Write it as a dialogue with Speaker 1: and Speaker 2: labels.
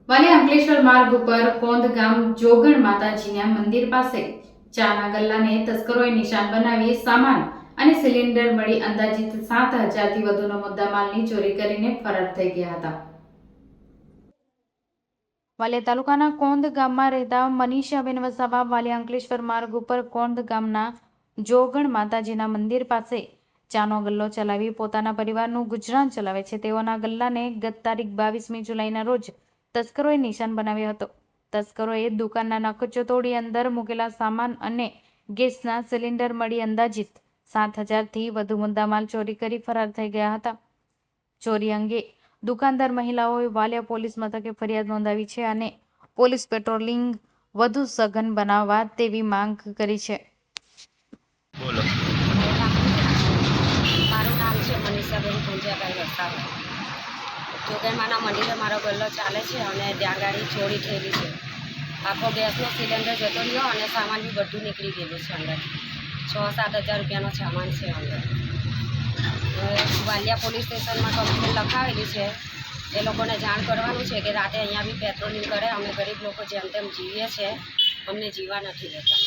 Speaker 1: વાલિયા અંકલેશ્વર માર્ગ ઉપર કોંદ ગામ જોગણ માતાજીના મંદિર પાસે ચાના ગલ્લાને તસ્કરોએ નિશાન બનાવી સામાન અને સિલિન્ડર મળી અંદાજિત 7,000 થી વધુનો મુદ્દામાલની ચોરી કરીને ફરાર થઈ ગયા હતા। વાલિયા તાલુકાના કોંદ ગામમાં રહેતા મનીષાબેન વસાવા વાલિયા અંકલેશ્વર માર્ગ ઉપર કોંદ ગામના જોગણ માતાજીના મંદિર પાસે ચાનો ગલ્લો ચલાવી પોતાના પરિવારનું ગુજરાન ચલાવે છે। તેઓના ગલ્લાને ગત તારીખ 22મી જુલાઈના રોજ તસ્કરોએ નિશાન બનાવ્યો હતો। તસ્કરોએ દુકાનના નકચો તોડી અંદર મૂકેલા સામાન અને ગેસના સિલિન્ડર મળી અંદાજિત 7,000 થી વધુ મુદ્દામાલ ચોરી કરી ફરાર થઈ ગયા હતા। ચોરી અંગે દુકાનદાર મહિલાઓએ વાલિયા પોલીસ મથકે ફરિયાદ નોંધાવી છે અને પોલીસ પેટ્રોલિંગ વધુ સઘન બનાવવા તેવી માંગ કરી છે।
Speaker 2: બોલો।
Speaker 3: મારું નામ છે મનીષાબેન પૂંજાભાઈ વસાવા। જોગણમાના મંદિરે મારો ગલ્લો ચાલે છે અને ત્યાં ગાડી ચોરી થયેલી છે। આખો ગેસનો સિલિન્ડર જતો રહ્યો અને સામાન બી બધું નીકળી ગયેલું છે અંદર। 6-7 હજાર રૂપિયાનો સામાન છે અંદર। વાલિયા પોલીસ સ્ટેશનમાં કમ્પ્લેન લખાવેલી છે। એ લોકોને જાણ કરવાનું છે કે રાતે અહીંયા બી પેટ્રોલિંગ કરે। અમે ગરીબ લોકો જેમ તેમ જીવીએ છીએ, અમને જીવા નથી દેતા।